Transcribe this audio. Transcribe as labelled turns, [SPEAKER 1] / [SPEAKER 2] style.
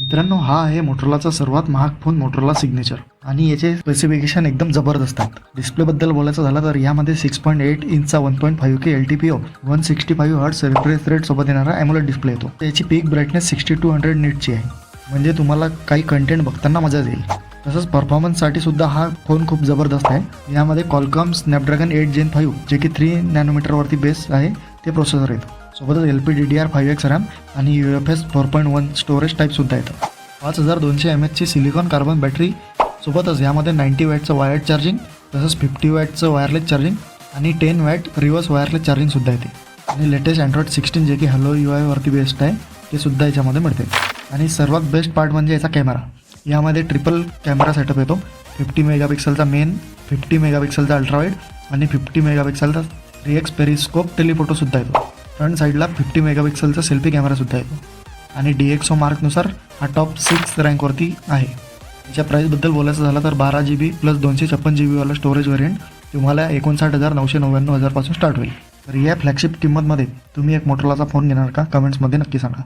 [SPEAKER 1] मित्रांनो, हा आहे मोटोरोलाचा सर्वात महाग फोन, मोटोरोला सिग्नेचर. आणि याचे स्पेसिफिकेशन एकदम जबरदस्त आहेत. डिस्प्लेबद्दल बोलायचं झालं तर यामध्ये 6.8 इंचचा 1.5K LTPO 165 hertz refresh rate सोबत येणारा ॲमोलेड डिस्प्ले येतो. त्याची पीक ब्राईटनेस 6200 नीटची आहे, म्हणजे तुम्हाला काही कंटेंट बघताना मजा येईल. तसंच परफॉर्मन्ससाठी सुद्धा हा फोन खूप जबरदस्त आहे. यामध्ये कॉलकॉम स्नॅपड्रॅगन 8 Gen 5 जे की 3 नॅनोमीटरवरती बेस आहे ते प्रोसेसर येतं. सोबतच LPDDR5X रॅम आणि UFS 4.1 स्टोरेज टाईपसुद्धा येतं. 5200 mAhची सिलिकॉन कार्बन बॅटरी सोबतच यामध्ये 90 वॅटचं वायर्ड चार्जिंग, तसंच 50 वॅटचं वायरलेस चार्जिंग आणि 10 वॅट रिव्हर्स वायरलेस चार्जिंगसुद्धा येते. आणि लेटेस्ट Android 16 जे की हॅलो UI वरती बेस्ड आहे ते सुद्धा याच्यामध्ये मिळते. आणि सर्वात बेस्ट पार्ट म्हणजे याचा कॅमेरा. यामध्ये ट्रिपल कॅमेरा सेटअप येतो. 50 मेगापिक्सलचा मेन, 50 मेगापिक्सलचा अल्ट्रावाईड आणि 50 मेगापिक्सलचा 3x पेरिस्कोप टेलिफोटोसुद्धा येतो. फ्रंट साईडला 50 मेगापिक्सलचा सेल्फी कॅमेरासुद्धा येतो. आणि DxO मार्कनुसार हा टॉप 6 रँकवरती आहे. याच्या प्राईसबद्दल बोलायचं झालं तर 12 GB प्लस 256 GB वाला स्टोरेज व्हेरियंट तुम्हाला 59,999 पासून स्टार्ट होईल. तर या फ्लॅगशिप किंमतमध्ये तुम्ही एक मोटोरोलाचा फोन घेणार का? कमेंट्समध्ये नक्की सांगा.